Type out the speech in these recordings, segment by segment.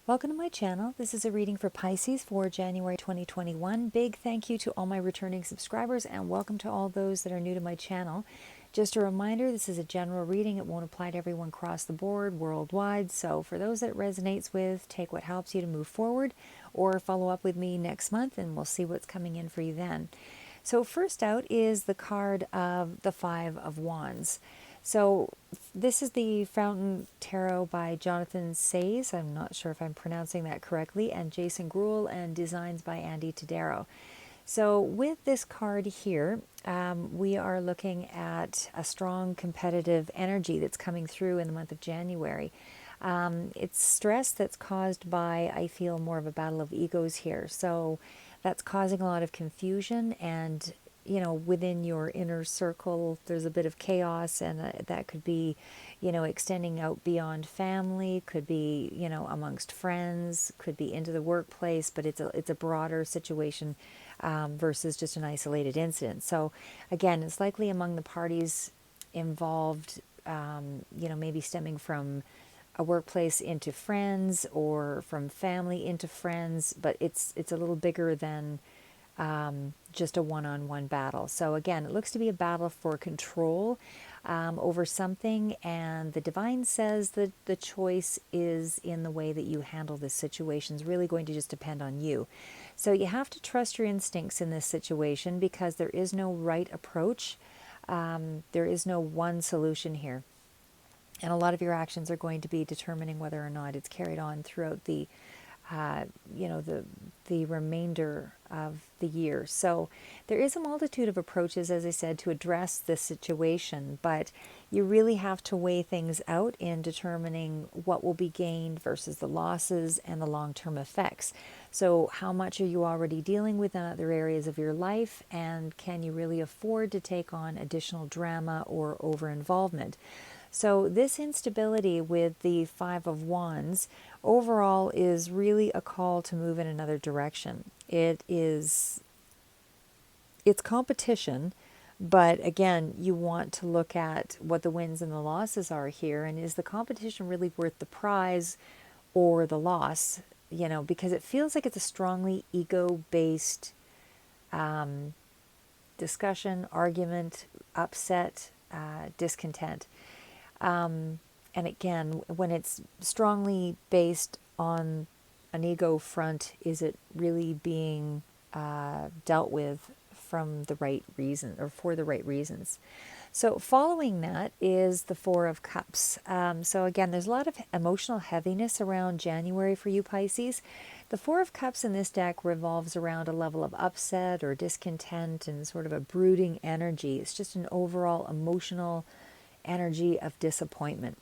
Welcome to my channel. This is a reading for Pisces for January 2021. Big thank you to all my returning subscribers and welcome to all those that are new to my channel. Just a reminder, this is a general reading. It won't apply to everyone across the board, worldwide. So for those that it resonates with, take what helps you to move forward or follow up with me next month and we'll see what's coming in for you then. So first out is the card of the Five of Wands. So this is the Fountain Tarot by Jonathan Sayes. I'm not sure if I'm pronouncing that correctly, and Jason Gruel, and designs by Andy Tadero. So with this card here, we are looking at a strong competitive energy that's coming through in the month of January. It's stress that's caused by, I feel, more of a battle of egos here. So that's causing a lot of confusion, and within your inner circle, there's a bit of chaos, and that could be, extending out beyond family, could be, amongst friends, could be into the workplace, but it's a broader situation versus just an isolated incident. So again, it's likely among the parties involved, maybe stemming from a workplace into friends or from family into friends, but it's a little bigger than just a one-on-one battle. So again, it looks to be a battle for control over something, and the divine says that the choice is in the way that you handle this situation. Is really going to just depend on you. So you have to trust your instincts in this situation, because there is no right approach. There is no one solution here. And a lot of your actions are going to be determining whether or not it's carried on throughout the the remainder of the year. So there is a multitude of approaches, as I said, to address this situation, but you really have to weigh things out in determining what will be gained versus the losses and the long-term effects. So how much are you already dealing with in other areas of your life, and can you really afford to take on additional drama or over-involvement? So this instability with the Five of Wands overall is really a call to move in another direction. It's competition, but again, you want to look at what the wins and the losses are here, and is the competition really worth the prize or the loss? Because it feels like it's a strongly ego-based discussion, argument, upset, discontent. And again, when it's strongly based on an ego front, is it really being dealt with from the right reason, or for the right reasons? So following that is the Four of Cups. So again, there's a lot of emotional heaviness around January for you Pisces. The Four of Cups in this deck revolves around a level of upset or discontent and sort of a brooding energy. It's just an overall emotional energy of disappointment.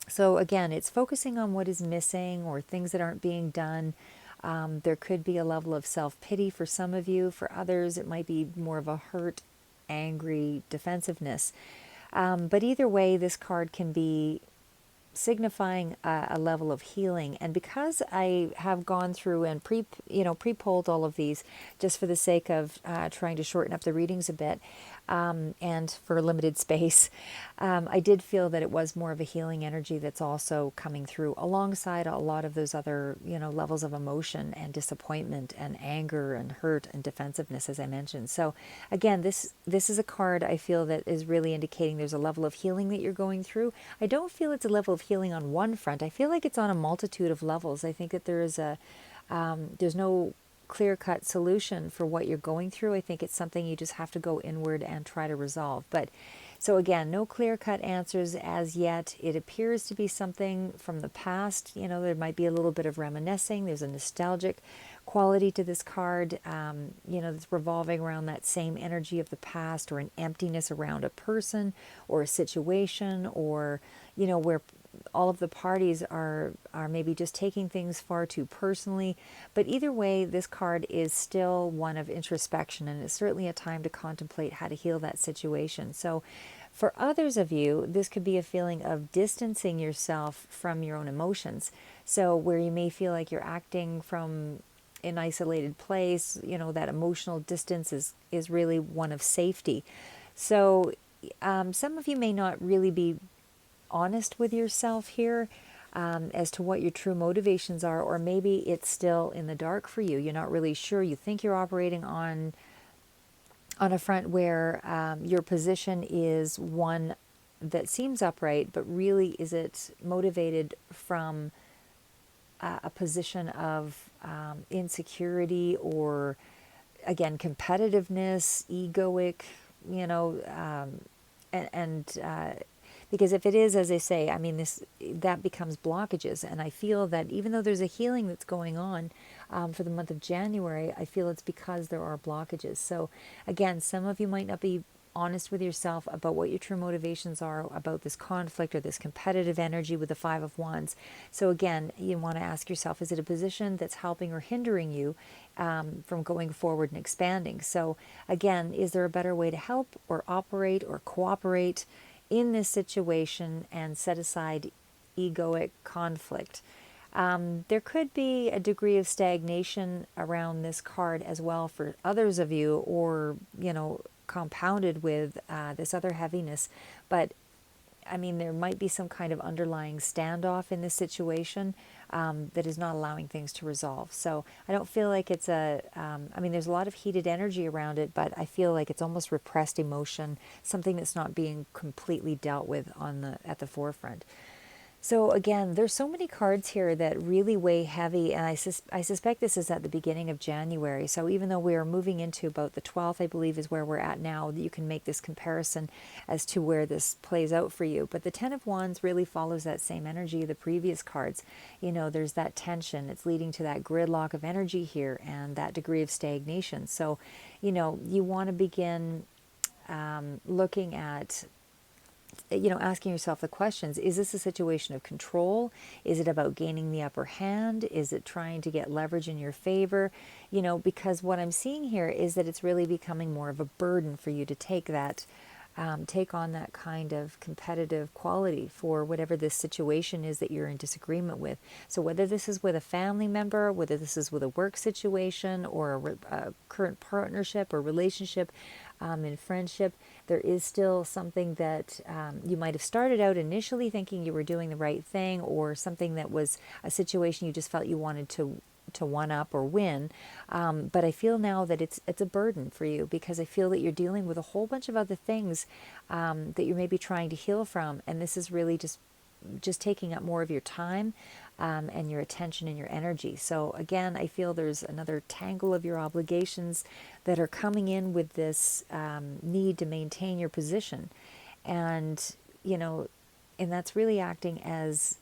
So again, it's focusing on what is missing or things that aren't being done. There could be a level of self-pity for some of you. For others, it might be more of a hurt, angry defensive-ness. But either way, this card can be signifying a level of healing. And because I have gone through and pre-polled all of these just for the sake of trying to shorten up the readings a bit, and for limited space, I did feel that it was more of a healing energy that's also coming through alongside a lot of those other levels of emotion and disappointment and anger and hurt and defensiveness, as I mentioned. So again, this is a card I feel that is really indicating there's a level of healing that you're going through. I don't feel it's a level of healing on one front. I feel like it's on a multitude of levels. I think that there is there's no clear-cut solution for what you're going through. I think it's something you just have to go inward and try to resolve. But so again, no clear-cut answers as yet. It appears to be something from the past. There might be a little bit of reminiscing. There's a nostalgic quality to this card, that's revolving around that same energy of the past, or an emptiness around a person or a situation, or where all of the parties are maybe just taking things far too personally. But either way, this card is still one of introspection, and it's certainly a time to contemplate how to heal that situation. So for others of you, this could be a feeling of distancing yourself from your own emotions. So where you may feel like you're acting from an isolated place, that emotional distance is really one of safety. So some of you may not really be honest with yourself here. as to what your true motivations are, or maybe it's still in the dark for you. You're not really sure. You think you're operating on a front where your position is one that seems upright, but really is it motivated from a position of insecurity, or again competitiveness, egoic, you know, and because if it is, as I say, I mean, this that becomes blockages, and I feel that even though there's a healing that's going on for the month of January, I feel it's because there are blockages. So again, some of you might not be honest with yourself about what your true motivations are about this conflict or this competitive energy with the Five of Wands. So again, you want to ask yourself, is it a position that's helping or hindering you from going forward and expanding? So again, is there a better way to help or operate or cooperate in this situation and set aside egoic conflict? There could be a degree of stagnation around this card as well for others of you, or, you know, compounded with this other heaviness. But I mean, there might be some kind of underlying standoff in this situation that is not allowing things to resolve. So I don't feel like it's I mean, there's a lot of heated energy around it, but I feel like it's almost repressed emotion, something that's not being completely dealt with at the forefront. So again, there's so many cards here that really weigh heavy, and I suspect this is at the beginning of January. So even though we are moving into about the 12th, I believe is where we're at now, you can make this comparison as to where this plays out for you. But the Ten of Wands really follows that same energy of the previous cards. You know, there's that tension. It's leading to that gridlock of energy here and that degree of stagnation. So, you know, you want to begin looking at, you know, asking yourself the questions: is this a situation of control? Is it about gaining the upper hand? Is it trying to get leverage in your favor? You know, because what I'm seeing here is that it's really becoming more of a burden for you to take on that kind of competitive quality for whatever this situation is that you're in disagreement with. So whether this is with a family member, whether this is with a work situation, or a current partnership or relationship, in friendship, there is still something that you might have started out initially thinking you were doing the right thing, or something that was a situation you just felt you wanted to one up or win. But I feel now that it's a burden for you, because I feel that you're dealing with a whole bunch of other things that you're maybe trying to heal from, and this is really just taking up more of your time and your attention and your energy. So again, I feel there's another tangle of your obligations that are coming in with this need to maintain your position, and you know, and that's really acting as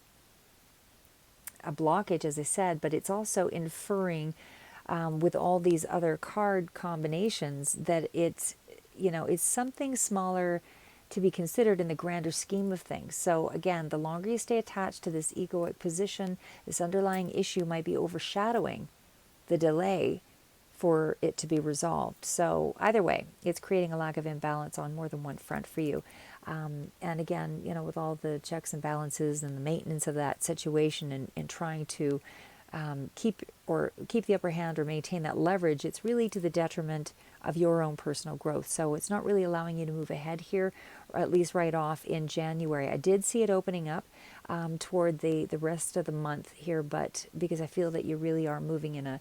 a blockage, as I said, but it's also inferring with all these other card combinations that it's, you know, it's something smaller to be considered in the grander scheme of things. So again, the longer you stay attached to this egoic position, this underlying issue might be overshadowing the delay for it to be resolved. So either way, it's creating a lack of imbalance on more than one front for you. And again, you know, with all the checks and balances and the maintenance of that situation, and trying to keep the upper hand or maintain that leverage, it's really to the detriment of your own personal growth. So it's not really allowing you to move ahead here, or at least right off in January. I did see it opening up toward the rest of the month here, but because I feel that you really are moving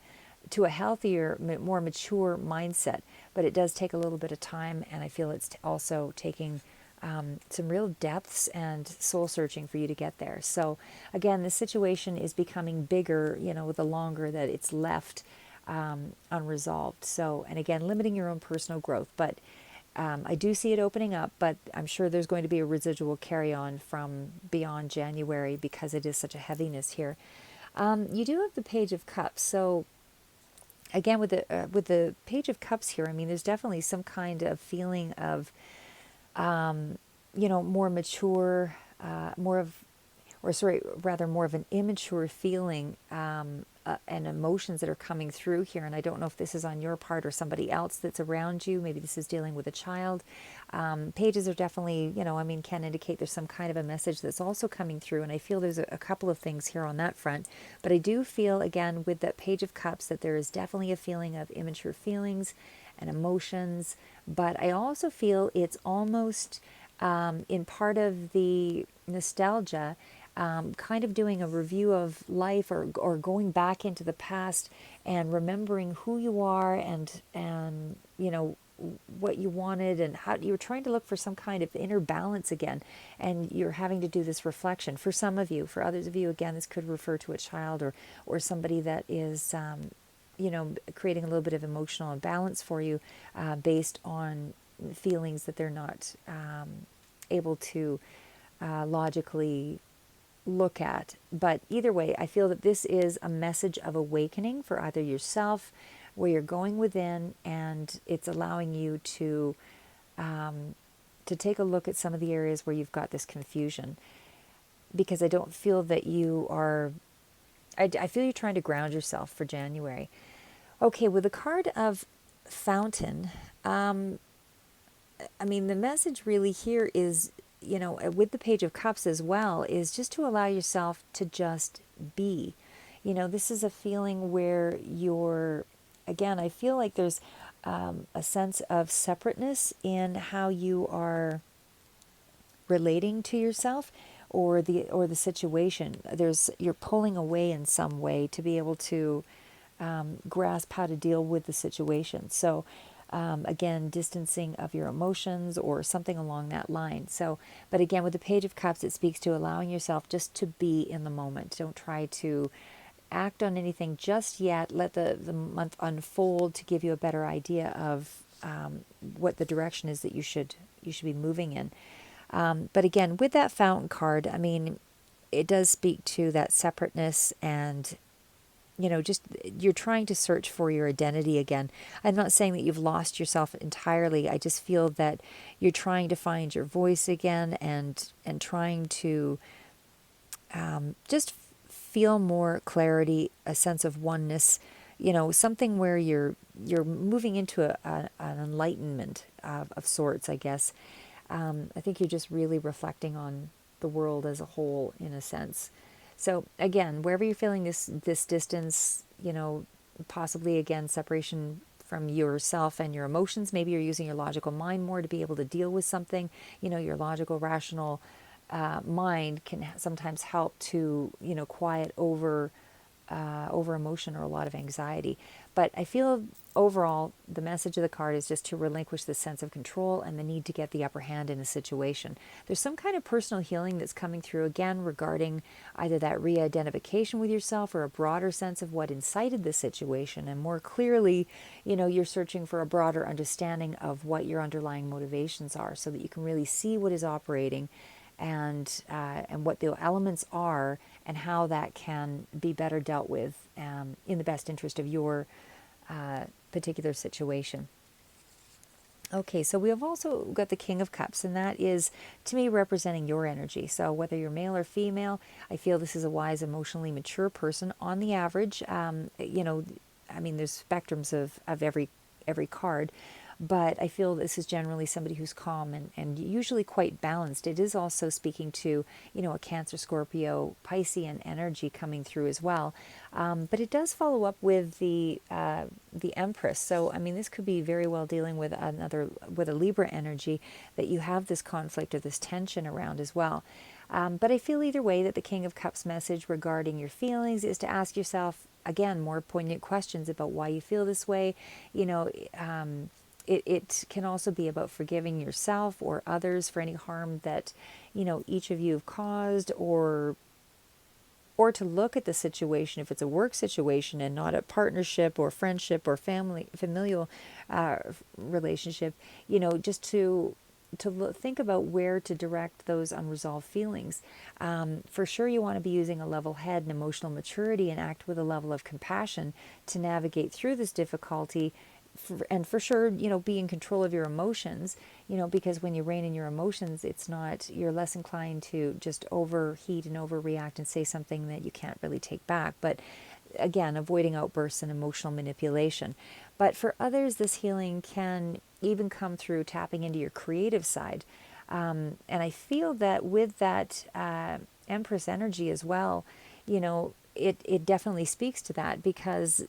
to a healthier, more mature mindset. But it does take a little bit of time, and I feel it's also taking some real depths and soul searching for you to get there. So again, this situation is becoming bigger, you know, the longer that it's left unresolved. So, and again, limiting your own personal growth. But I do see it opening up, but I'm sure there's going to be a residual carry on from beyond January, because it is such a heaviness here. You do have the Page of Cups. So again, with the Page of Cups here, I mean, there's definitely some kind of feeling of you know, more mature, more of an immature feeling and emotions that are coming through here. And I don't know if this is on your part or somebody else that's around you. Maybe this is dealing with a child. Pages are definitely, you know, I mean, can indicate there's some kind of a message that's also coming through. And I feel there's a couple of things here on that front. But I do feel, again, with that Page of Cups, that there is definitely a feeling of immature feelings and emotions. But I also feel it's almost in part of the nostalgia, kind of doing a review of life, or going back into the past and remembering who you are, and what you wanted, and how you were trying to look for some kind of inner balance again, and you're having to do this reflection. For some of you, for others of you, again, this could refer to a child, or somebody that is creating a little bit of emotional imbalance for you, based on feelings that they're not able to logically look at. But either way, I feel that this is a message of awakening for either yourself, where you're going within, and it's allowing you to take a look at some of the areas where you've got this confusion. Because I don't feel that you are, I feel you're trying to ground yourself for January. Okay, with the card of Fountain, the message really here is, with the Page of Cups as well, is just to allow yourself to just be. This is a feeling where again, I feel like there's a sense of separateness in how you are relating to yourself, or the situation. You're pulling away in some way to be able to grasp how to deal with the situation. So again, distancing of your emotions or something along that line. So, but again, with the Page of Cups, it speaks to allowing yourself just to be in the moment. Don't try to act on anything just yet. Let the month unfold to give you a better idea of what the direction is that you should be moving in. But again, with that Fountain card, it does speak to that separateness, and just you're trying to search for your identity again. I'm not saying that you've lost yourself entirely. I just feel that you're trying to find your voice again, and trying to just feel more clarity, a sense of oneness, something where you're moving into an enlightenment of sorts, I guess. I think you're just really reflecting on the world as a whole, in a sense. So again, wherever you're feeling this distance, possibly again separation from yourself and your emotions, maybe you're using your logical mind more to be able to deal with something. Your logical, rational mind can sometimes help to quiet over emotion or a lot of anxiety. But I feel overall the message of the card is just to relinquish the sense of control and the need to get the upper hand in a situation. There's some kind of personal healing that's coming through again regarding either that re-identification with yourself, or a broader sense of what incited the situation, and more clearly, you're searching for a broader understanding of what your underlying motivations are, so that you can really see what is operating, and what the elements are, and how that can be better dealt with in the best interest of your particular situation. Okay, so we have also got the King of Cups, and that is, to me, representing your energy. So whether you're male or female, I feel this is a wise, emotionally mature person on the average. There's spectrums of every card, but I feel this is generally somebody who's calm and usually quite balanced. It is also speaking to, a Cancer, Scorpio, Piscean energy coming through as well. But it does follow up with the Empress. So, this could be very well dealing with with a Libra energy, that you have this conflict or this tension around as well. But I feel either way that the King of Cups message regarding your feelings is to ask yourself, again, more poignant questions about why you feel this way. It can also be about forgiving yourself or others for any harm that, each of you have caused, or to look at the situation, if it's a work situation and not a partnership or friendship or familial relationship, just to think about where to direct those unresolved feelings. For sure, you want to be using a level head and emotional maturity, and act with a level of compassion to navigate through this difficulty. And for sure, be in control of your emotions, because when you rein in your emotions, you're less inclined to just overheat and overreact and say something that you can't really take back. But again, avoiding outbursts and emotional manipulation. But for others, this healing can even come through tapping into your creative side. And I feel that with that Empress energy as well, it definitely speaks to that, because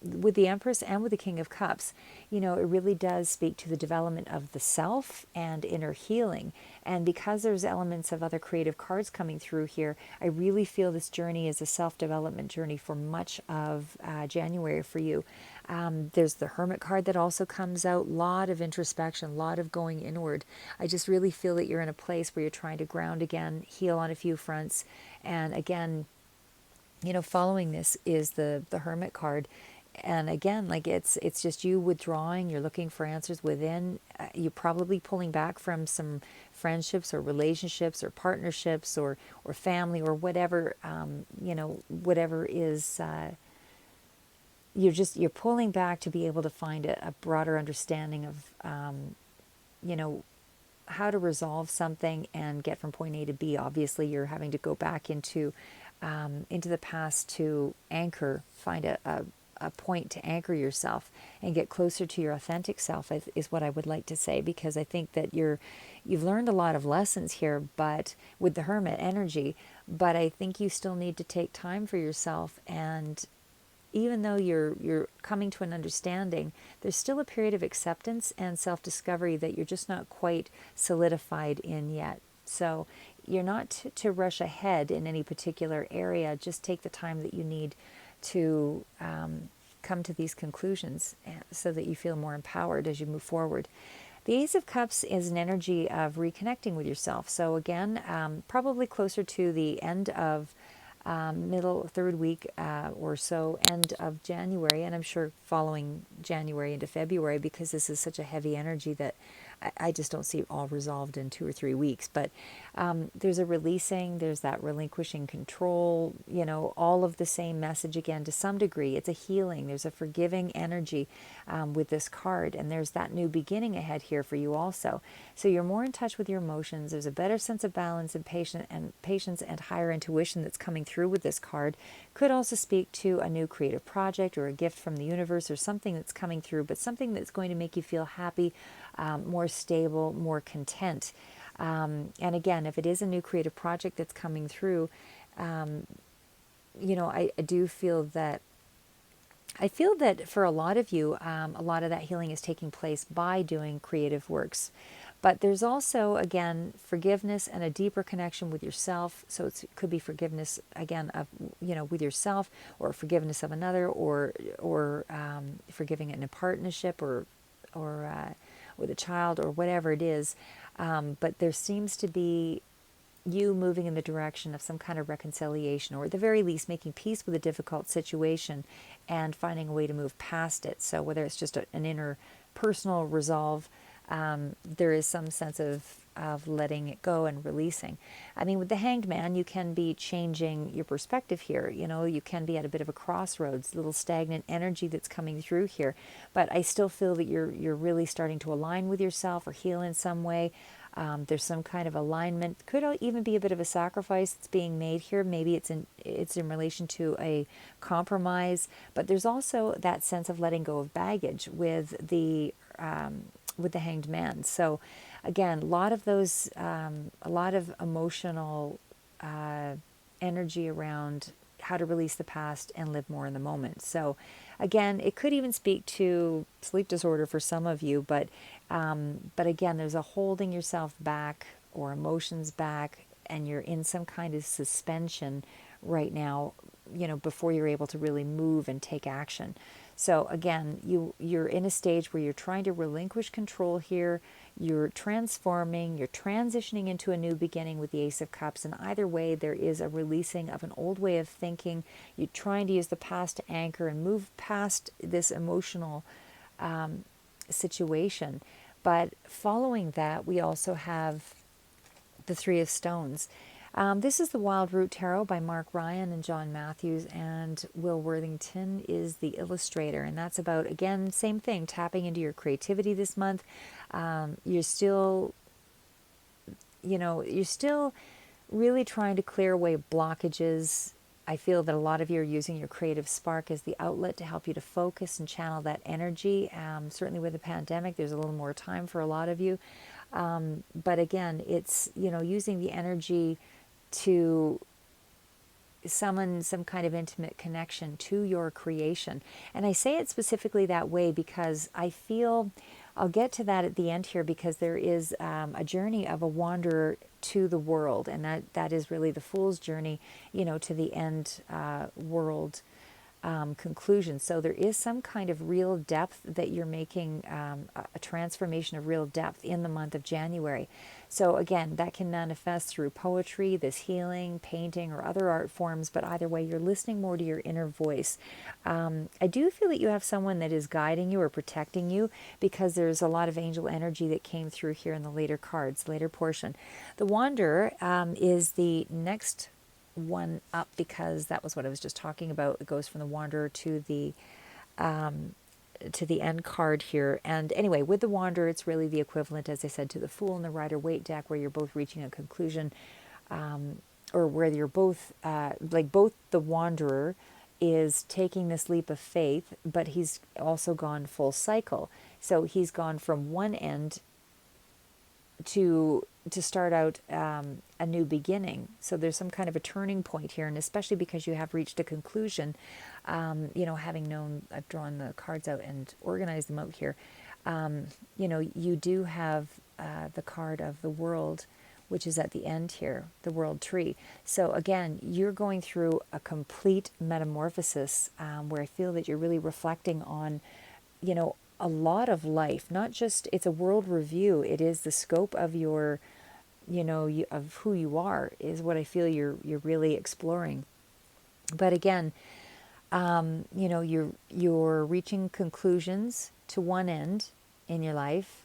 with the Empress and with the King of Cups, it really does speak to the development of the self and inner healing. And because there's elements of other creative cards coming through here, I really feel this journey is a self-development journey for much of January for you. There's the Hermit card that also comes out. A lot of introspection, a lot of going inward. I just really feel that you're in a place where you're trying to ground again, heal on a few fronts. And again, following this is the Hermit card. And again, like it's just you withdrawing, you're looking for answers within. You're probably pulling back from some friendships or relationships or partnerships or family or whatever, whatever is, you're pulling back to be able to find a broader understanding of, how to resolve something and get from point A to B. Obviously, you're having to go back into the past to anchor, find a point to anchor yourself and get closer to your authentic self is what I would like to say, because I think that you've learned a lot of lessons here, but with the Hermit energy, but I think you still need to take time for yourself. And even though you're coming to an understanding, there's still a period of acceptance and self-discovery that you're just not quite solidified in yet. So you're not to rush ahead in any particular area. Just take the time that you need to come to these conclusions so that you feel more empowered as you move forward. The Ace of Cups is an energy of reconnecting with yourself. So again, probably closer to the end of middle third week or so, end of January, and I'm sure following January into February, because this is such a heavy energy that I just don't see it all resolved in 2 or 3 weeks. But there's a releasing, there's that relinquishing control, all of the same message again to some degree. It's a healing, there's a forgiving energy with this card, and there's that new beginning ahead here for you also. So you're more in touch with your emotions. There's a better sense of balance and patience and higher intuition that's coming through with this card. Could also speak to a new creative project or a gift from the universe or something that's coming through, but something that's going to make you feel happy, more stable, more content. And again, if it is a new creative project that's coming through, I do feel that for a lot of you, a lot of that healing is taking place by doing creative works. But there's also, again, forgiveness and a deeper connection with yourself. So it could be forgiveness, again, of, with yourself, or forgiveness of another, or forgiving it in a partnership, or with a child, or whatever it is. But there seems to be you moving in the direction of some kind of reconciliation, or at the very least making peace with a difficult situation and finding a way to move past it. So whether it's just an inner personal resolve, there is some sense of letting it go and releasing. I mean, with the Hanged Man, you can be changing your perspective here. You can be at a bit of a crossroads, a little stagnant energy that's coming through here. But I still feel that you're really starting to align with yourself or heal in some way. There's some kind of alignment. Could even be a bit of a sacrifice that's being made here. Maybe it's in relation to a compromise. But there's also that sense of letting go of baggage with the Hanged Man. So again, a lot of emotional energy around how to release the past and live more in the moment. So again, it could even speak to sleep disorder for some of you, but again, there's a holding yourself back or emotions back, and you're in some kind of suspension right now, before you're able to really move and take action. So again, you're in a stage where you're trying to relinquish control here. You're transforming, you're transitioning into a new beginning with the Ace of Cups. And either way, there is a releasing of an old way of thinking. You're trying to use the past to anchor and move past this emotional situation. But following that, we also have the Three of Stones. This is the Wild Root Tarot by Mark Ryan and John Matthews, and Will Worthington is the illustrator. And that's about, again, same thing, tapping into your creativity this month. You're still really trying to clear away blockages. I feel that a lot of you are using your creative spark as the outlet to help you to focus and channel that energy. Certainly with the pandemic, there's a little more time for a lot of you. But again, it's, using the energy to summon some kind of intimate connection to your creation. And I say it specifically that way because I feel, I'll get to that at the end here, because there is a journey of a wanderer to the world, and that is really the fool's journey, to the end world conclusion. So there is some kind of real depth that you're making, a transformation of real depth in the month of January. So again, that can manifest through poetry, this healing, painting, or other art forms, but either way, you're listening more to your inner voice. I do feel that you have someone that is guiding you or protecting you, because there's a lot of angel energy that came through here in the later cards, later portion. The Wanderer is the next one up, because that was what I was just talking about. It goes from the Wanderer to the end card here. And anyway, with the Wanderer, it's really the equivalent, as I said, to the Fool and the Rider-Waite deck, where you're both reaching a conclusion, or where you're both both the Wanderer is taking this leap of faith, but he's also gone full cycle. So he's gone from one end to start out a new beginning. So there's some kind of a turning point here, and especially because you have reached a conclusion, having known, I've drawn the cards out and organized them out here, you do have the card of the World, which is at the end here, the World Tree. So again, you're going through a complete metamorphosis, where I feel that you're really reflecting on, a lot of life. Not just, it's a world review, it is the scope of your, of who you are, is what I feel you're really exploring. But again, you're reaching conclusions to one end in your life,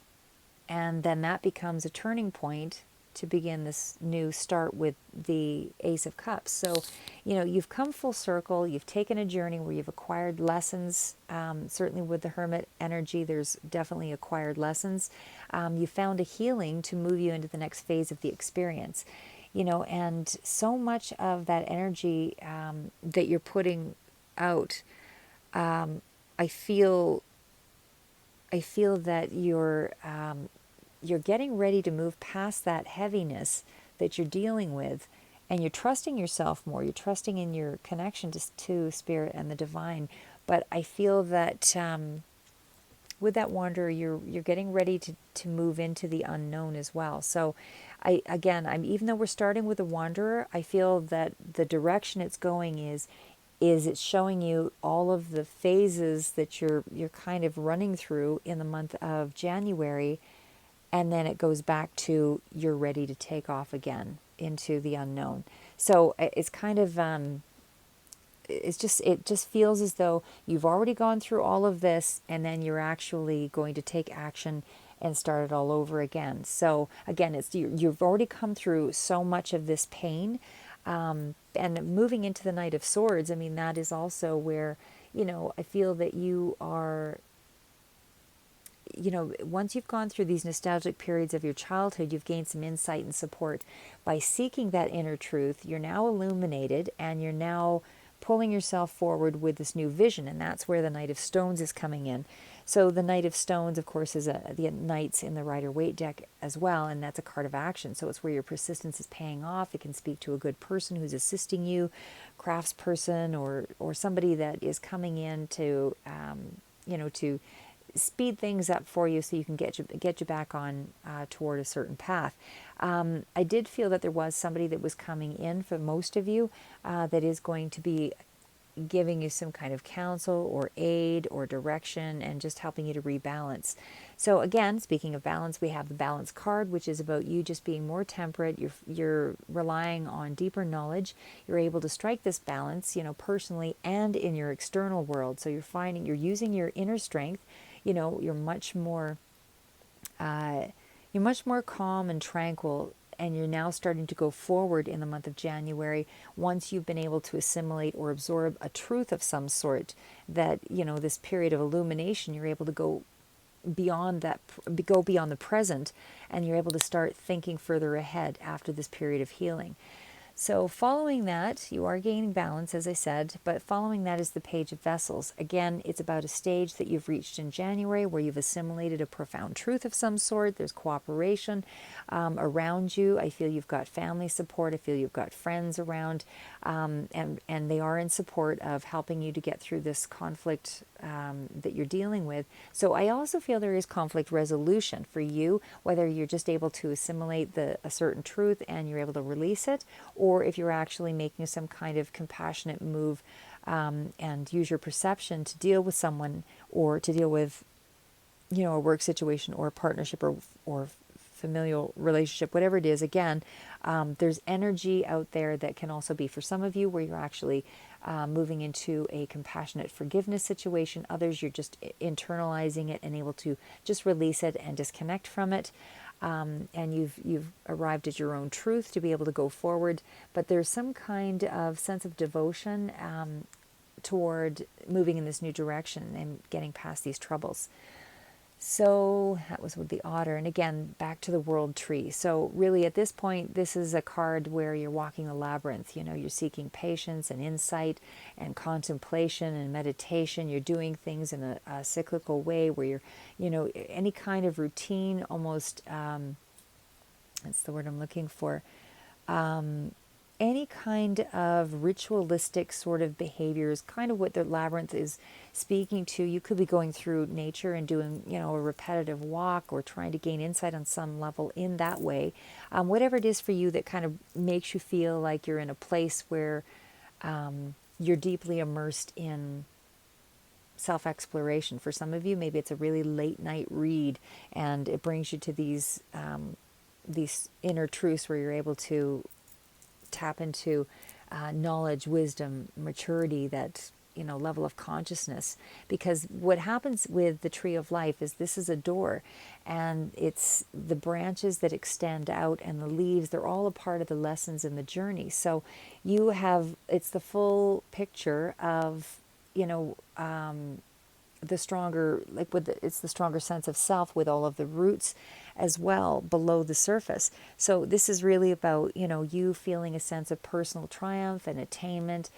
and then that becomes a turning point to begin this new start with the Ace of Cups. So, you've come full circle. You've taken a journey where you've acquired lessons. Certainly with the Hermit energy, there's definitely acquired lessons. You found a healing to move you into the next phase of the experience. And so much of that energy that you're putting out, I feel that you're getting ready to move past that heaviness that you're dealing with, and you're trusting yourself more. You're trusting in your connection to Spirit and the divine. But I feel that with that Wanderer, you're getting ready to move into the unknown as well. So even though we're starting with the Wanderer, I feel that the direction it's going is it's showing you all of the phases that you're kind of running through in the month of January. And then it goes back to, you're ready to take off again into the unknown. So it's kind of, it just feels as though you've already gone through all of this, and then you're actually going to take action and start it all over again. So again, you've already come through so much of this pain, and moving into the Knight of Swords. I mean, that is also where, I feel that you are, once you've gone through these nostalgic periods of your childhood, you've gained some insight and support. By seeking that inner truth, you're now illuminated, and you're now pulling yourself forward with this new vision, and that's where the Knight of Stones is coming in. So the Knight of Stones, of course, is the Knights in the Rider-Waite deck as well, and that's a card of action. So it's where your persistence is paying off. It can speak to a good person who's assisting you, craftsperson, or somebody that is coming in to, to speed things up for you, so you can get you back on toward a certain path. I did feel that there was somebody that was coming in for most of you that is going to be giving you some kind of counsel or aid or direction, and just helping you to rebalance. So again, speaking of balance, we have the Balance card, which is about you just being more temperate. You're relying on deeper knowledge. You're able to strike this balance, personally and in your external world. So you're using your inner strength. You're much more calm and tranquil, and you're now starting to go forward in the month of January, once you've been able to assimilate or absorb a truth of some sort, that, this period of illumination, you're able to go beyond the present, and you're able to start thinking further ahead after this period of healing. So following that, you are gaining balance, as I said, but following that is the Page of Vessels. Again, it's about a stage that you've reached in January where you've assimilated a profound truth of some sort. There's cooperation around you. I feel you've got family support. I feel you've got friends around, and they are in support of helping you to get through this conflict that you're dealing with. So I also feel there is conflict resolution for you, whether you're just able to assimilate a certain truth and you're able to release it, or if you're actually making some kind of compassionate move and use your perception to deal with someone or to deal with, a work situation or a partnership or familial relationship, whatever it is. Again, there's energy out there that can also be for some of you where you're actually moving into a compassionate forgiveness situation. Others, you're just internalizing it and able to just release it and disconnect from it. And you've arrived at your own truth to be able to go forward. But there's some kind of sense of devotion toward moving in this new direction and getting past these troubles. So that was with the Otter. And again, back to the World Tree. So really at this point, this is a card where you're walking the labyrinth. You're seeking patience and insight and contemplation and meditation. You're doing things in a cyclical way where you're, any kind of routine almost, that's the word I'm looking for, any kind of ritualistic sort of behaviors, kind of what the labyrinth is speaking to. You could be going through nature and doing, a repetitive walk or trying to gain insight on some level in that way. Whatever it is for you that kind of makes you feel like you're in a place where you're deeply immersed in self-exploration. For some of you, maybe it's a really late night read and it brings you to these inner truths where you're able to tap into knowledge, wisdom, maturity, that level of consciousness. Because what happens with the tree of life is this is a door, and it's the branches that extend out and the leaves, they're all a part of the lessons in the journey. So it's the full picture of the stronger, it's the stronger sense of self with all of the roots as well below the surface. So this is really about, you feeling a sense of personal triumph and attainment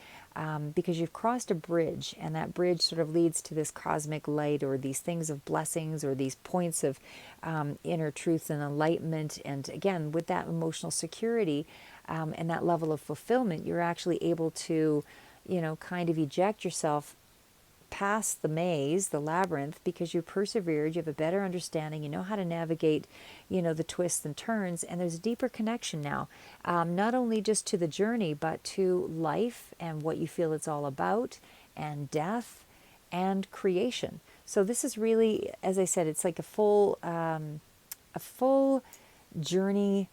because you've crossed a bridge, and that bridge sort of leads to this cosmic light or these things of blessings or these points of inner truth and enlightenment. And again, with that emotional security and that level of fulfillment, you're actually able to, kind of eject yourself past the maze, the labyrinth, because you persevered, you have a better understanding, you know how to navigate, the twists and turns, and there's a deeper connection now, not only just to the journey, but to life and what you feel it's all about, and death, and creation. So this is really, as I said, it's like a full journey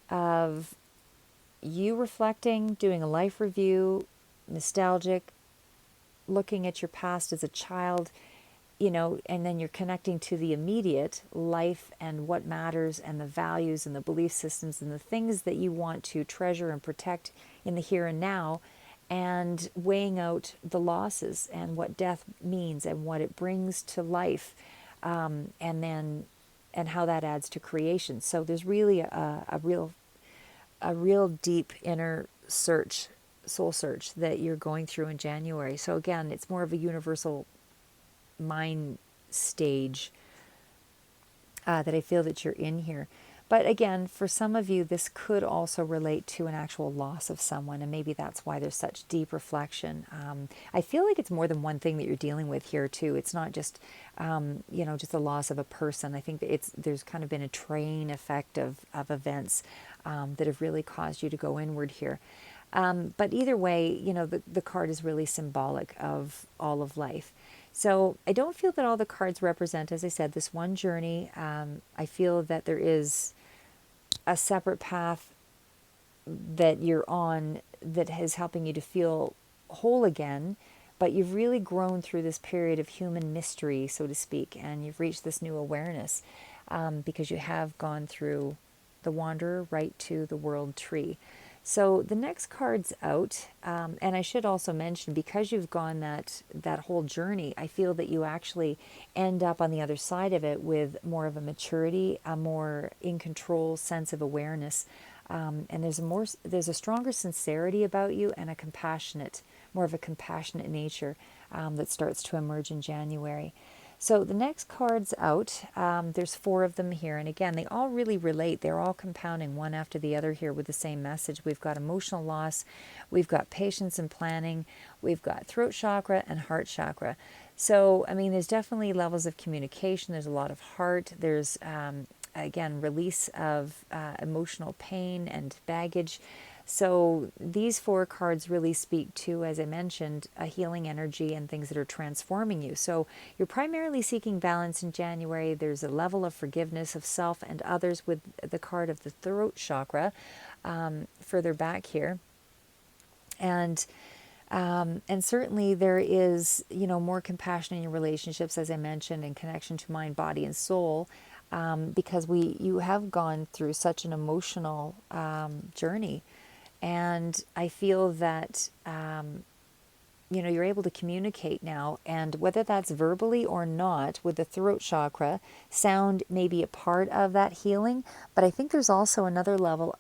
of you reflecting, doing a life review, nostalgic, looking at your past as a child, and then you're connecting to the immediate life and what matters and the values and the belief systems and the things that you want to treasure and protect in the here and now, and weighing out the losses and what death means and what it brings to life, and how that adds to creation. So there's really a real deep inner soul search that you're going through in January. So again, it's more of a universal mind stage that I feel that you're in here. But again, for some of you, this could also relate to an actual loss of someone, and maybe that's why there's such deep reflection. I feel like it's more than one thing that you're dealing with here too. It's not just, just the loss of a person. I think that there's kind of been a train effect of events that have really caused you to go inward here. But either way, the card is really symbolic of all of life. So I don't feel that all the cards represent, as I said, this one journey. I feel that there is a separate path that you're on that is helping you to feel whole again, but you've really grown through this period of human mystery, so to speak, and you've reached this new awareness because you have gone through the Wanderer right to the World Tree. So the next card's out, and I should also mention, because you've gone that whole journey, I feel that you actually end up on the other side of it with more of a maturity, a more in control sense of awareness, And there's a stronger sincerity about you and more of a compassionate nature that starts to emerge in January. So the next cards out, there's 4 of them here. And again, they all really relate. They're all compounding one after the other here with the same message. We've got emotional loss, we've got patience and planning, we've got throat chakra and heart chakra. So, I mean, there's definitely levels of communication. There's a lot of heart. There's, again, release of emotional pain and baggage. So these 4 cards really speak to, as I mentioned, a healing energy and things that are transforming you. So you're primarily seeking balance in January. There's a level of forgiveness of self and others with the card of the throat chakra further back here. And certainly there is, more compassion in your relationships, as I mentioned, and connection to mind, body, and soul, because you have gone through such an emotional journey. And I feel that, you're able to communicate now, and whether that's verbally or not, with the throat chakra, sound may be a part of that healing. But I think there's also another level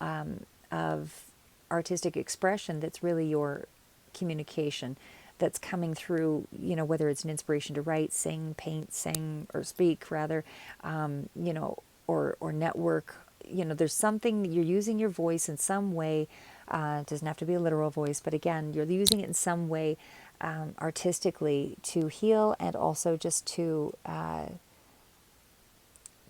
of artistic expression that's really your communication that's coming through, whether it's an inspiration to write, sing, paint, sing, or speak rather, or network. There's something, you're using your voice in some way. It doesn't have to be a literal voice, but again, you're using it in some way artistically to heal, and also just to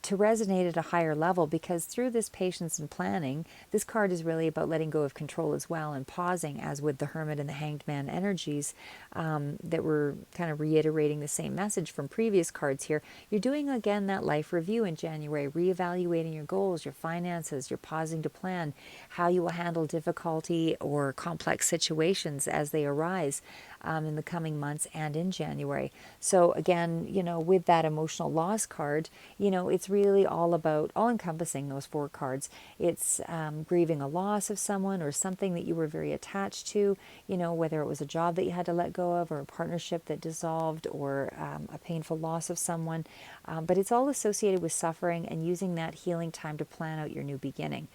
resonate at a higher level, because through this patience and planning, this card is really about letting go of control as well, and pausing, as with the Hermit and the Hanged Man energies that were kind of reiterating the same message from previous cards here. You're doing again that life review in January, reevaluating your goals, your finances. You're pausing to plan how you will handle difficulty or complex situations as they arise in the coming months and in January. So again, with that emotional loss card, it's really all about, all encompassing those 4 cards. It's grieving a loss of someone or something that you were very attached to, whether it was a job that you had to let go of, or a partnership that dissolved, or a painful loss of someone. But it's all associated with suffering, and using that healing time to plan out your new beginning.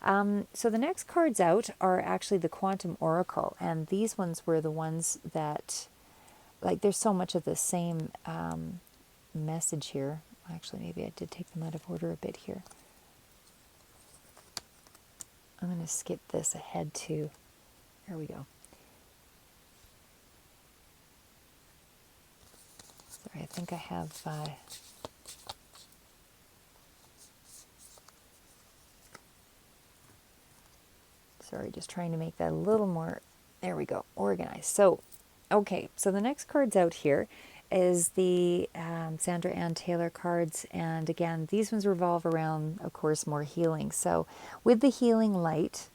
So the next cards out are actually the Quantum Oracle, and these ones were the ones that, there's so much of the same message here. Actually, maybe I did take them out of order a bit here. I'm going to skip this ahead to, there we go. Sorry, I think I have... Sorry, just trying to make that a little more, there we go, organized. So, okay, so the next cards out here is the Sandra Ann Taylor cards. And again, these ones revolve around, of course, more healing. So with the healing light,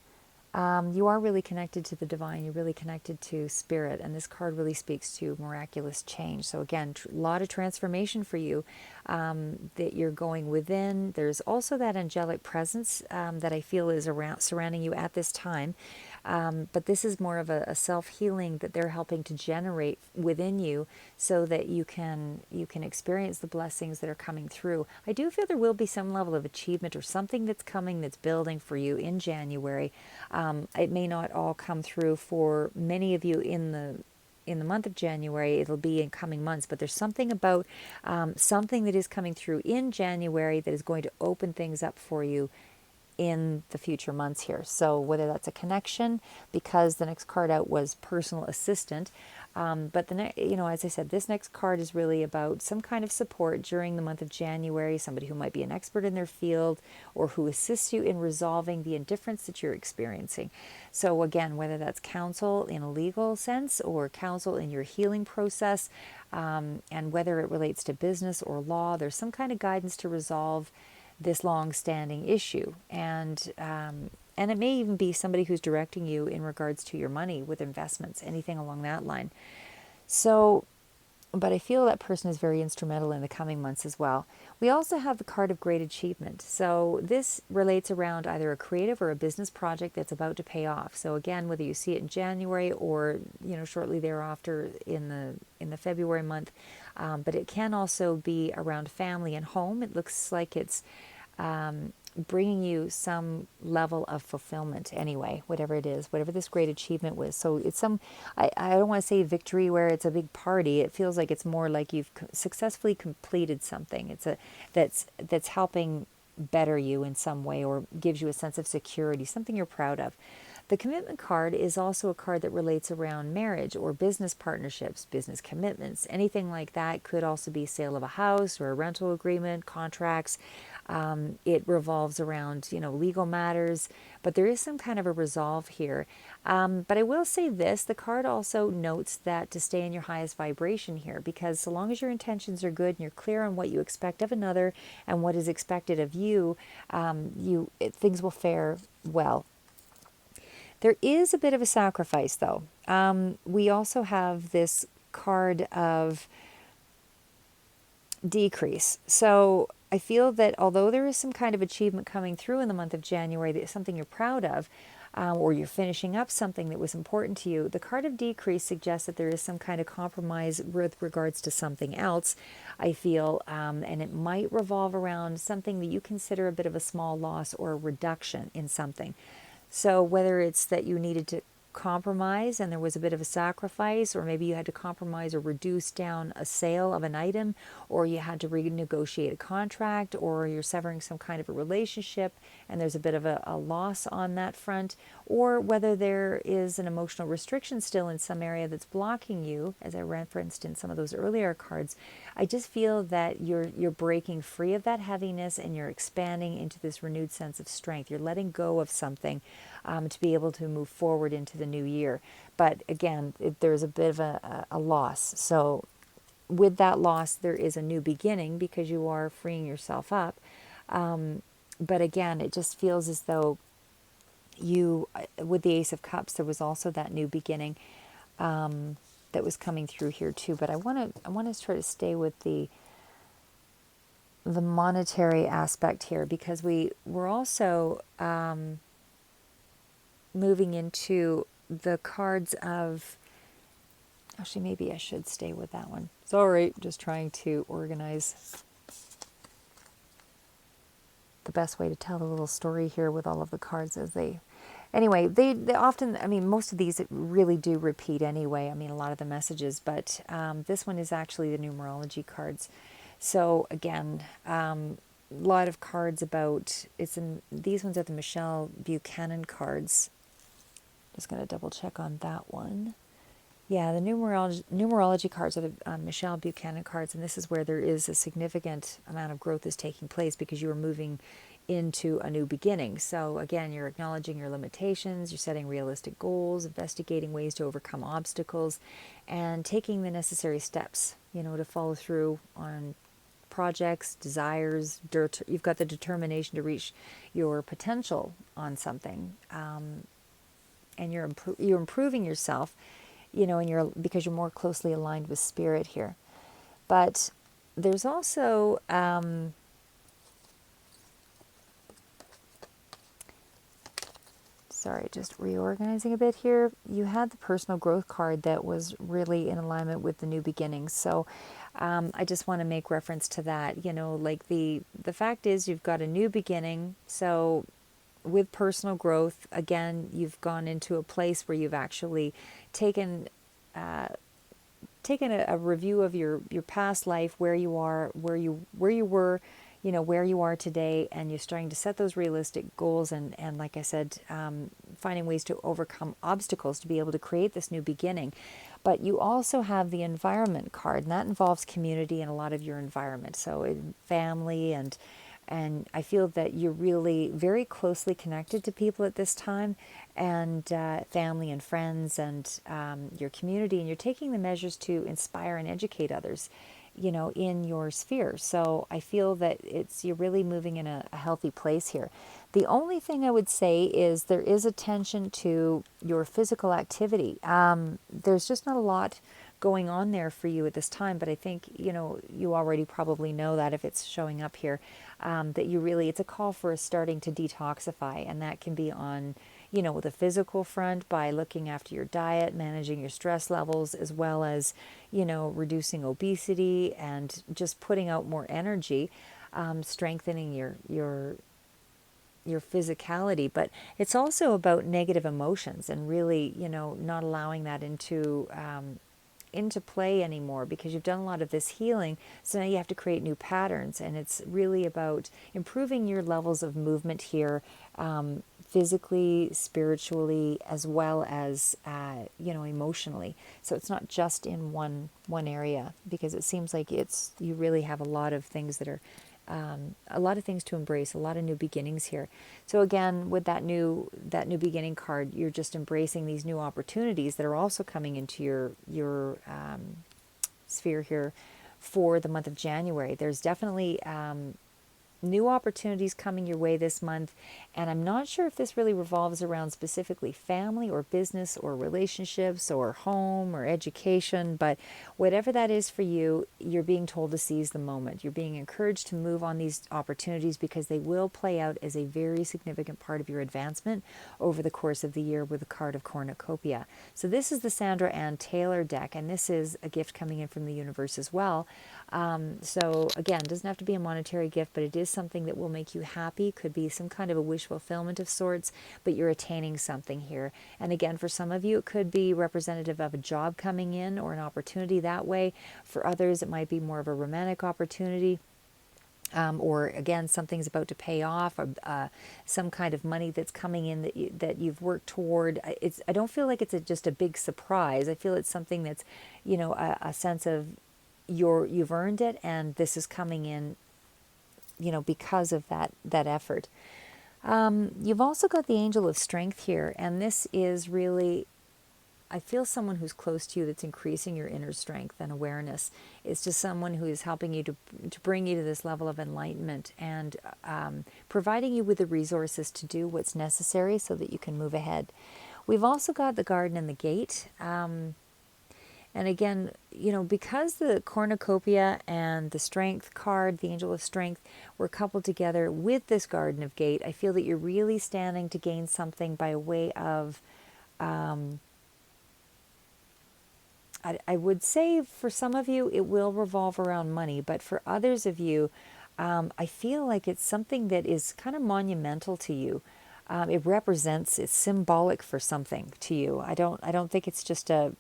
you are really connected to the divine. You're really connected to spirit. And this card really speaks to miraculous change. So again, a lot of transformation for you that you're going within. There's also that angelic presence that I feel is around, surrounding you at this time. But this is more of a self-healing that they're helping to generate within you, so that you can experience the blessings that are coming through. I do feel there will be some level of achievement or something that's coming, that's building for you in January. It may not all come through for many of you in the month of January. It'll be in coming months, but there's something about something that is coming through in January that is going to open things up for you in the future months here. So whether that's a connection, because the next card out was personal assistant, but as I said, this next card is really about some kind of support during the month of January, somebody who might be an expert in their field, or who assists you in resolving the indifference that you're experiencing. So again, whether that's counsel in a legal sense, or counsel in your healing process, and whether it relates to business or law, there's some kind of guidance to resolve this long-standing issue. And it may even be somebody who's directing you in regards to your money with investments, anything along that line. So, but I feel that person is very instrumental in the coming months as well. We also have the card of great achievement. So this relates around either a creative or a business project that's about to pay off. So again, whether you see it in January or shortly thereafter in the February month, but it can also be around family and home. It looks like it's bringing you some level of fulfillment anyway, whatever it is, whatever this great achievement was. So it's I don't want to say victory where it's a big party. It feels like it's more like you've successfully completed something. That's helping better you in some way or gives you a sense of security, something you're proud of. The commitment card is also a card that relates around marriage or business partnerships, business commitments, anything like that. Could also be sale of a house or a rental agreement, contracts. It revolves around, legal matters, but there is some kind of a resolve here. But I will say this, the card also notes that to stay in your highest vibration here, because so long as your intentions are good and you're clear on what you expect of another and what is expected of you, things will fare well. There is a bit of a sacrifice, though. We also have this card of decrease. So I feel that although there is some kind of achievement coming through in the month of January, that is something you're proud of, or you're finishing up something that was important to you, the card of decrease suggests that there is some kind of compromise with regards to something else, I feel, and it might revolve around something that you consider a bit of a small loss or a reduction in something. So whether it's that you needed to compromise and there was a bit of a sacrifice, or maybe you had to compromise or reduce down a sale of an item, or you had to renegotiate a contract, or you're severing some kind of a relationship and there's a bit of a loss on that front, or whether there is an emotional restriction still in some area that's blocking you, as I referenced in some of those earlier cards. I just feel that you're breaking free of that heaviness and you're expanding into this renewed sense of strength. You're letting go of something to be able to move forward into the new year. But again, there's a bit of a loss. So with that loss, there is a new beginning because you are freeing yourself up. But again, it just feels as though with the Ace of Cups, there was also that new beginning that was coming through here too. But I want to try to stay with the monetary aspect here, because we're also moving into the cards of, actually maybe I should stay with that one. Sorry, just trying to organize the best way to tell a little story here with all of the cards as they often, most of these really do repeat anyway. A lot of the messages, but this one is actually the numerology cards. So again, a lot of cards about, these ones are the Michelle Buchanan cards. Just going to double check on that one. Yeah, the numerology cards are the Michelle Buchanan cards, and this is where there is a significant amount of growth is taking place because you are moving into a new beginning. So again, you're acknowledging your limitations, you're setting realistic goals, investigating ways to overcome obstacles, and taking the necessary steps, to follow through on projects, desires. You've got the determination to reach your potential on something, and you're improving yourself, and because you're more closely aligned with spirit here. But there's also sorry, just reorganizing a bit here. You had the personal growth card that was really in alignment with the new beginnings. So I just want to make reference to that. Like the fact is you've got a new beginning. So with personal growth, again, you've gone into a place where you've actually taken a review of your past life, where you are, where you were, where you are today, and you're starting to set those realistic goals and like I said, finding ways to overcome obstacles to be able to create this new beginning. But you also have the environment card, and that involves community and a lot of your environment. So family and I feel that you're really very closely connected to people at this time, and family and friends and your community, and you're taking the measures to inspire and educate others, in your sphere. So I feel that you're really moving in a healthy place here. The only thing I would say is there is attention to your physical activity. There's just not a lot going on there for you at this time, but I think, you already probably know that if it's showing up here, that it's a call for starting to detoxify, and that can be on, the physical front by looking after your diet, managing your stress levels, as well as, reducing obesity and just putting out more energy, strengthening your your physicality, but it's also about negative emotions and really, not allowing that into play anymore, because you've done a lot of this healing. So now you have to create new patterns, and it's really about improving your levels of movement here, physically, spiritually, as well as emotionally. So it's not just in one area, because it seems like you really have a lot of things that are a lot of things to embrace, a lot of new beginnings here. So again, with that new beginning card, you're just embracing these new opportunities that are also coming into your sphere here for the month of January. There's definitely new opportunities coming your way this month, and I'm not sure if this really revolves around specifically family or business or relationships or home or education, but whatever that is for you, you're being told to seize the moment. You're being encouraged to move on these opportunities, because they will play out as a very significant part of your advancement over the course of the year with the card of cornucopia. So this is the Sandra Ann Taylor deck, and this is a gift coming in from the universe as well. So again, it doesn't have to be a monetary gift, but it is something that will make you happy. Could be some kind of a wish fulfillment of sorts, but you're attaining something here. And again, for some of you, it could be representative of a job coming in or an opportunity that way. For others, it might be more of a romantic opportunity. Or again, something's about to pay off, or some kind of money that's coming in that you've worked toward. I don't feel like it's just a big surprise. I feel it's something that's, a sense of you've earned it, and this is coming in, because of that effort. You've also got the Angel of Strength here, and this is really, I feel, someone who's close to you that's increasing your inner strength and awareness. It's just someone who is helping you to bring you to this level of enlightenment, and providing you with the resources to do what's necessary so that you can move ahead. We've also got the Garden and the Gate. And again, because the cornucopia and the Strength card, the Angel of Strength, were coupled together with this Garden of Gate, I feel that you're really standing to gain something by way of, I would say for some of you, it will revolve around money, but for others of you, I feel like it's something that is kind of monumental to you. It's symbolic for something to you. I don't think it's just a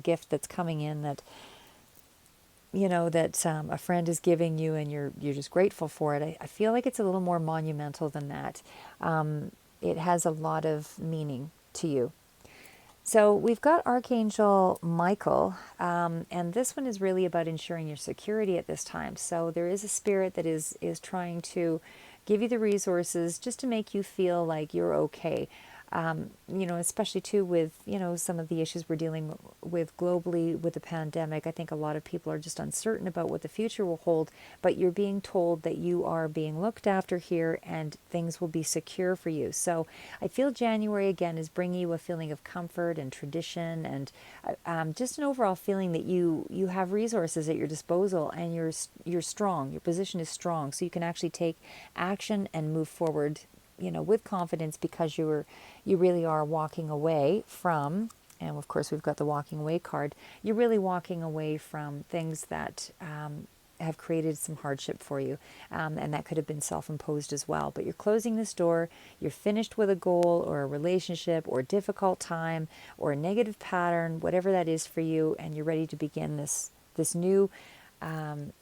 gift that's coming in that, a friend is giving you and you're just grateful for it. I feel like it's a little more monumental than that. It has a lot of meaning to you. So we've got Archangel Michael, and this one is really about ensuring your security at this time. So there is a spirit that is trying to give you the resources just to make you feel like you're okay. Especially too with, some of the issues we're dealing with globally with the pandemic. I think a lot of people are just uncertain about what the future will hold, but you're being told that you are being looked after here and things will be secure for you. So I feel January again is bringing you a feeling of comfort and tradition, and just an overall feeling that you have resources at your disposal, and you're strong. Your position is strong, so you can actually take action and move forward, with confidence, because you really are walking away from, and of course we've got the walking away card, you're really walking away from things that have created some hardship for you, and that could have been self-imposed as well. But you're closing this door, you're finished with a goal or a relationship or a difficult time or a negative pattern, whatever that is for you, and you're ready to begin this new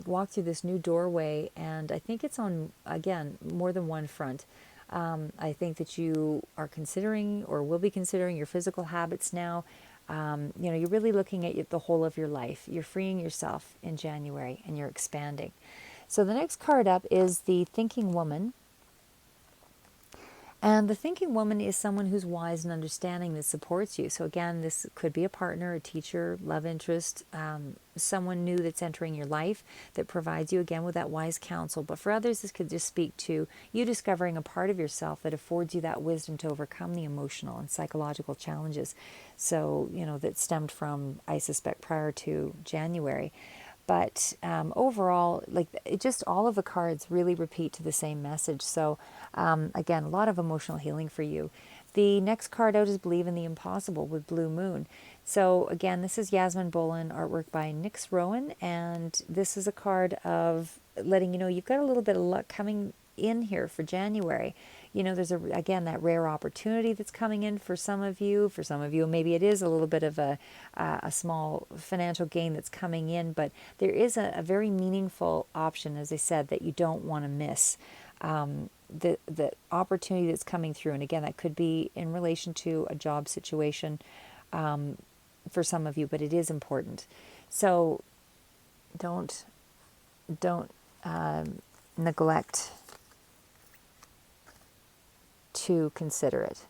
walk through this new doorway. And I think it's on, again, more than one front. I think that you are considering, or will be considering, your physical habits now. You're really looking at the whole of your life. You're freeing yourself in January, and you're expanding. So the next card up is the Thinking Woman. And the thinking woman is someone who's wise and understanding, that supports you. So again, this could be a partner, a teacher, love interest, someone new that's entering your life that provides you, again, with that wise counsel. But for others, this could just speak to you discovering a part of yourself that affords you that wisdom to overcome the emotional and psychological challenges. So, that stemmed from, I suspect, prior to January. But overall, just all of the cards really repeat to the same message. So again, a lot of emotional healing for you. The next card out is Believe in the Impossible with Blue Moon. So again, this is Yasmin Bolin, artwork by Nyx Rowan, and this is a card of letting you know you've got a little bit of luck coming in here for January. there's again that rare opportunity that's coming in for some of you. For some of you, maybe it is a little bit of a small financial gain that's coming in, but there is a very meaningful option, as I said, that you don't want to miss. The opportunity that's coming through, and again, that could be in relation to a job situation for some of you, but it is important. So don't neglect to consider it.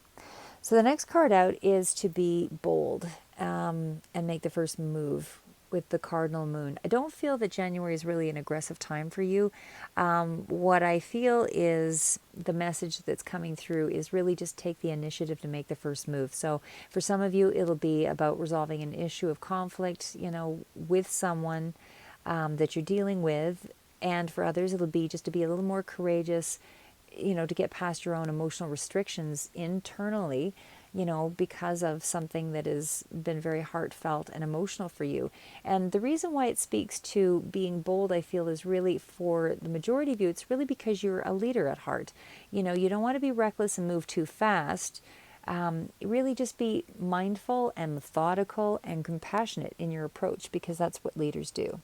So the next card out is to be bold and make the first move with the cardinal moon. I don't feel that January is really an aggressive time for you. What I feel is the message that's coming through is really just take the initiative to make the first move. So for some of you, it'll be about resolving an issue of conflict, with someone that you're dealing with. And for others, it'll be just to be a little more courageous, to get past your own emotional restrictions internally, because of something that has been very heartfelt and emotional for you. And the reason why it speaks to being bold, I feel, is really for the majority of you, it's really because you're a leader at heart. You don't want to be reckless and move too fast. Really just be mindful and methodical and compassionate in your approach, because that's what leaders do.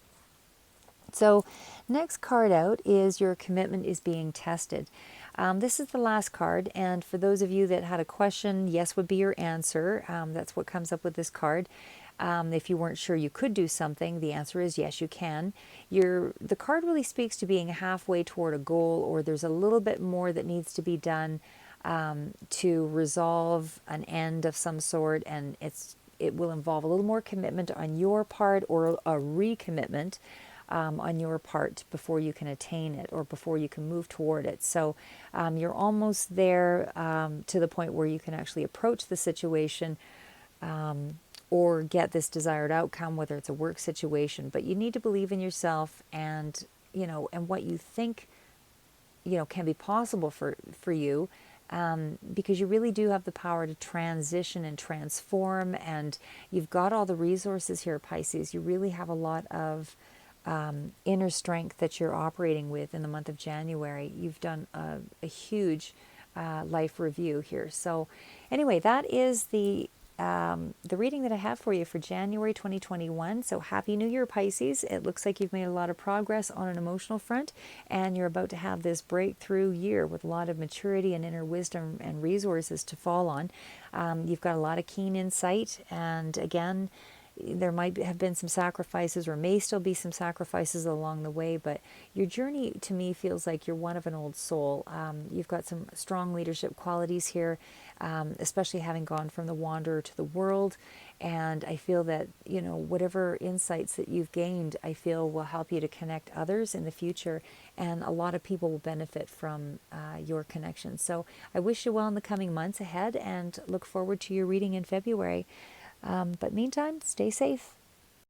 So next card out is your commitment is being tested. This is the last card, and for those of you that had a question, yes would be your answer. That's what comes up with this card. If you weren't sure you could do something, the answer is yes, you can. The card really speaks to being halfway toward a goal, or there's a little bit more that needs to be done to resolve an end of some sort, and it will involve a little more commitment on your part, or a recommitment on your part before you can attain it, or before you can move toward it. So you're almost there to the point where you can actually approach the situation or get this desired outcome, whether it's a work situation. But you need to believe in yourself and what you think can be possible for you, because you really do have the power to transition and transform, and you've got all the resources here, Pisces. You really have a lot of inner strength that you're operating with in the month of January. You've done a huge life review here. So anyway, that is the reading that I have for you for January 2021. So Happy New Year, Pisces. It looks like you've made a lot of progress on an emotional front, and you're about to have this breakthrough year with a lot of maturity and inner wisdom and resources to fall on. You've got a lot of keen insight, and again, there might have been some sacrifices, or may still be some sacrifices along the way, but your journey to me feels like you're one of an old soul. You've got some strong leadership qualities here, especially having gone from the wanderer to the world. And I feel that, whatever insights that you've gained, I feel will help you to connect others in the future. And a lot of people will benefit from your connection. So I wish you well in the coming months ahead, and look forward to your reading in February. But meantime, stay safe.